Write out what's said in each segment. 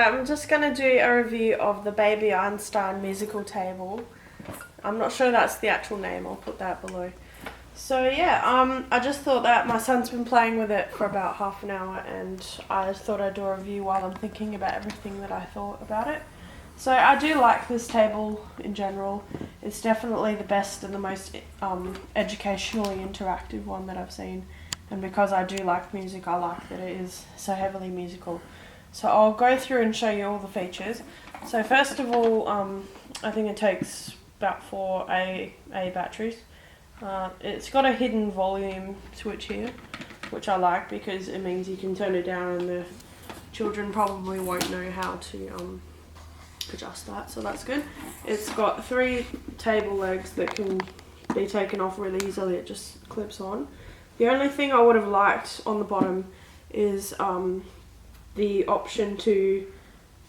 I'm just going to do a review of the Baby Einstein musical table. I'm not sure that's the actual name, I'll put that below. So yeah, I just thought that my son's been playing with it for about half an hour and I thought I'd do a review while I'm thinking about everything that I thought about it. So I do like this table in general. It's definitely the best and the most educationally interactive one that I've seen. And because I do like music, I like that it is so heavily musical. So I'll go through and show you all the features. So first of all, I think it takes about 4 AA batteries. It's got a hidden volume switch here, which I like because it means you can turn it down and the children probably won't know how to adjust that, so that's good. It's got 3 table legs that can be taken off really easily, it just clips on. The only thing I would have liked on the bottom is the option to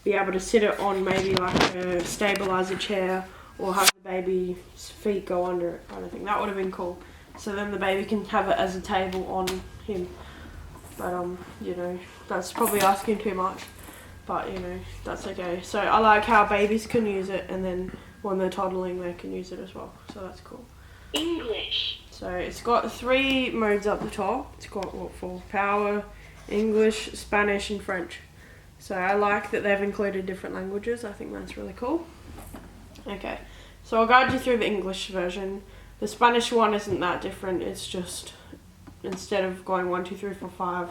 be able to sit it on maybe like a stabilizer chair or have the baby's feet go under it kind of thing. That would have been cool. So then the baby can have it as a table on him. But you know, that's probably asking too much. But you know, that's okay. So I like how babies can use it and then when they're toddling they can use it as well. So that's cool. English. So it's got 3 modes up the top. It's got what for? Power, English, Spanish and French. So I like that they've included different languages. I think that's really cool. Okay, so I'll guide you through the English version. The Spanish one isn't that different. It's just, instead of going 1, 2, 3, 4, 5,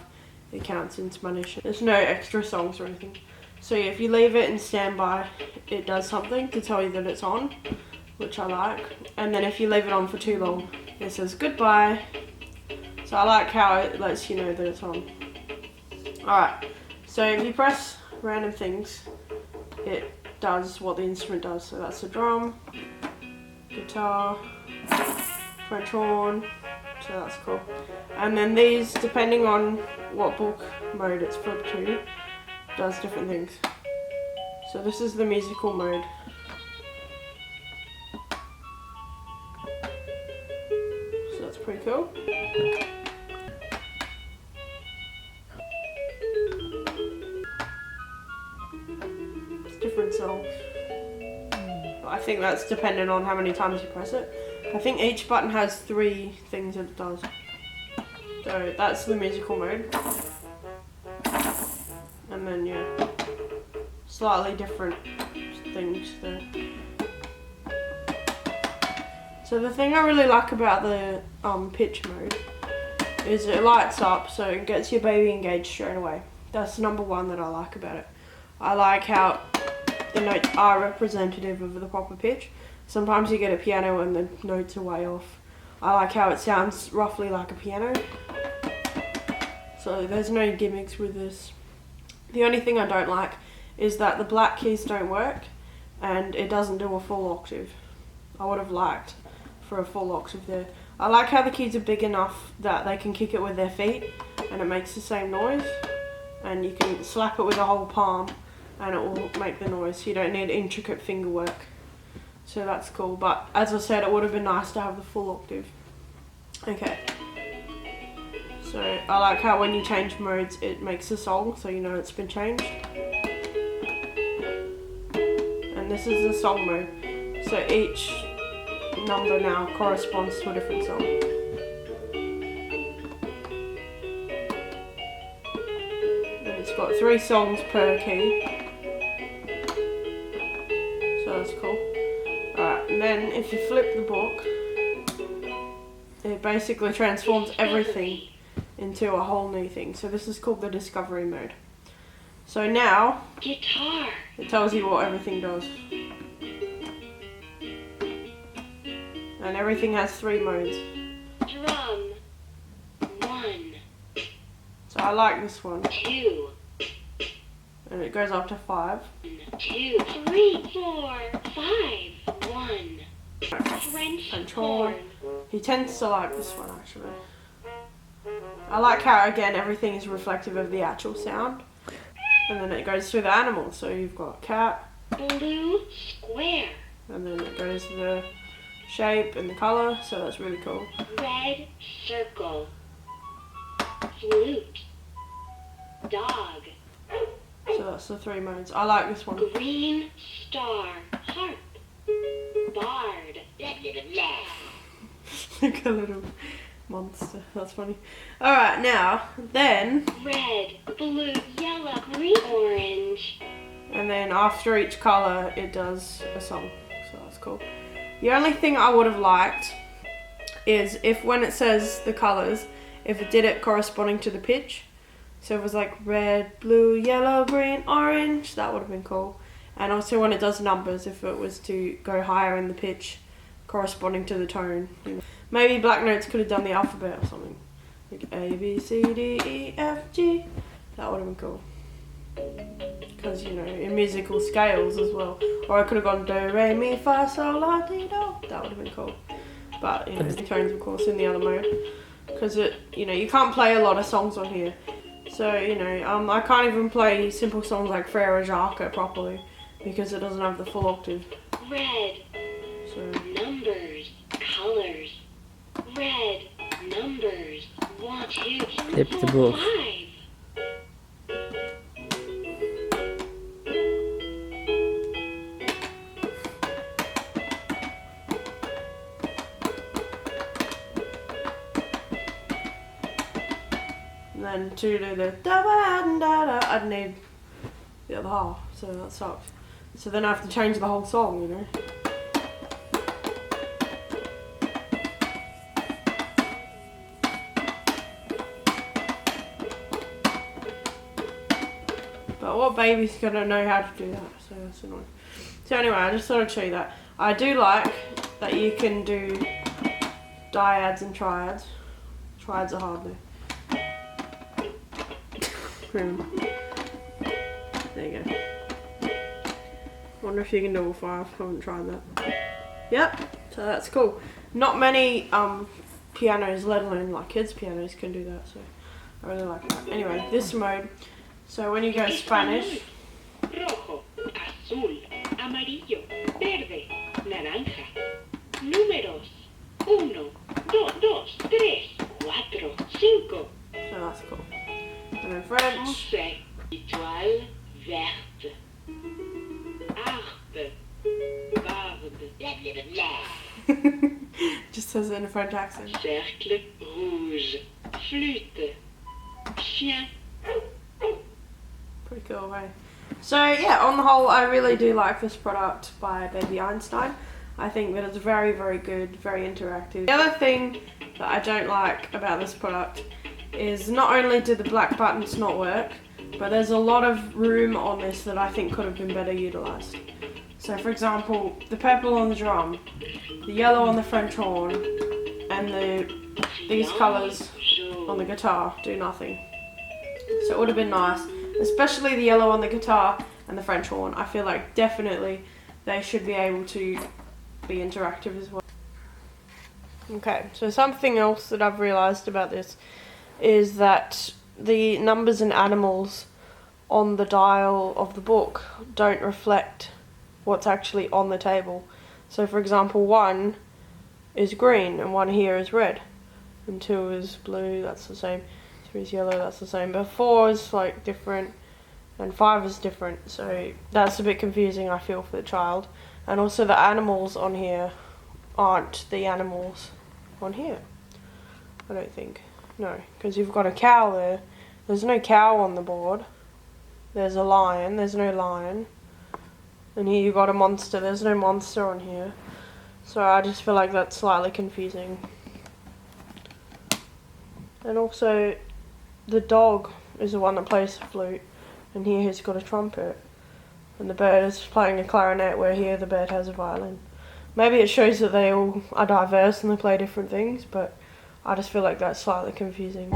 it counts in Spanish. There's no extra songs or anything. So yeah, if you leave it in standby, it does something to tell you that it's on, which I like. And then if you leave it on for too long, it says goodbye. So I like how it lets you know that it's on. Alright, so if you press random things, it does what the instrument does. So that's the drum, guitar, French horn, so that's cool. And then these, depending on what book mode it's flipped to, does different things. So this is the musical mode. So that's pretty cool. It's different songs. But I think that's dependent on how many times you press it. I think each button has 3 things that it does. So that's the musical mode. And then yeah, slightly different things there. So the thing I really like about the pitch mode is it lights up, so it gets your baby engaged straight away. That's number 1 that I like about it. I like how the notes are representative of the proper pitch. Sometimes you get a piano and the notes are way off. I like how it sounds roughly like a piano. So there's no gimmicks with this. The only thing I don't like is that the black keys don't work and it doesn't do a full octave. I would have liked for a full octave there. I like how the keys are big enough that they can kick it with their feet and it makes the same noise. And you can slap it with a whole palm and it will make the noise. You don't need intricate finger work. So that's cool. But as I said, it would have been nice to have the full octave. Okay. So I like how when you change modes, it makes a song, so you know it's been changed. And this is the song mode. So each number now corresponds to a different song. And it's got 3 songs per key. So that's cool. Alright, and then if you flip the book, it basically transforms everything into a whole new thing. So this is called the discovery mode. So now, Guitar. it tells you what everything does. And everything has 3 modes. Drum. 1, So I like this one. 2, And it goes up to 5. 2, 3, 4, 5, 1. French horn. He tends to like this one actually. I like how again everything is reflective of the actual sound. And then it goes through the animals. So you've got cat. Blue square. And then it goes to the shape and the colour. So that's really cool. Red circle. Flute. Dog. So that's the 3 modes. I like this one. Green star, harp, bard, Like a little monster. That's funny. Alright, now, then... red, blue, yellow, green, orange. And then after each colour, it does a song. So that's cool. The only thing I would have liked is if when it says the colours, if it did it corresponding to the pitch. So it was like red, blue, yellow, green, orange. That would have been cool. And also when it does numbers, if it was to go higher in the pitch corresponding to the tone. Maybe Black Notes could have done the alphabet or something. Like A, B, C, D, E, F, G. That would have been cool. Because, you know, in musical scales as well. Or I could have gone do, re, mi, fa, sol, la, ti, do. That would have been cool. But, you know, the tones, of course, in the other mode. Because, you know, you can't play a lot of songs on here. So, you know, I can't even play simple songs like Frere Jacques properly. Because it doesn't have the full octave. Red, So, numbers, colors. Red, numbers. 1, 2, 3, Flip the 4, book. 5. and then to do the da ba da da, I'd need the other half. So that sucks. So then I have to change the whole song, you know. But what baby's gonna know how to do that? So that's annoying. So anyway, I just thought I'd show you that. I do like that you can do dyads and triads. Triads are hard though. There you go. Wonder if you can do all 5. Haven't tried that. Yep. So that's cool. Not many pianos, let alone like kids' pianos, can do that. So I really like that. Anyway, this mode. So when you go Spanish, Rojo, azul, amarillo, verde, naranja. Números. 1, 2, 3, 4, 5. so that's cool. And then French, Français. Étoile verte. Harpe. Barde. just says it in a French accent. Cercle rouge. Flûte. Chien. Pretty cool, right? So yeah, on the whole, I really do like this product by Baby Einstein. I think that it's very, very good, very interactive. The other thing that I don't like about this product is not only do the black buttons not work, but there's a lot of room on this that I think could have been better utilised. So for example, the purple on the drum, the yellow on the French horn, and these colours on the guitar do nothing. So it would have been nice, especially the yellow on the guitar and the French horn. I feel like definitely they should be able to be interactive as well. Okay, so something else that I've realised about this is that the numbers and animals on the dial of the book don't reflect what's actually on the table. So for example, 1 is green and 1 here is red, and 2 is blue, that's the same, 3 is yellow, that's the same, but 4 is like different and 5 is different, so that's a bit confusing, I feel, for the child. And also the animals on here aren't the animals on here, I don't think. No, because you've got a cow there. There's no cow on the board. There's a lion. There's no lion. And here you've got a monster. There's no monster on here. So I just feel like that's slightly confusing. And also, the dog is the one that plays the flute. And here he's got a trumpet. And the bird is playing a clarinet, where here the bird has a violin. Maybe it shows that they all are diverse and they play different things, but I just feel like that's slightly confusing.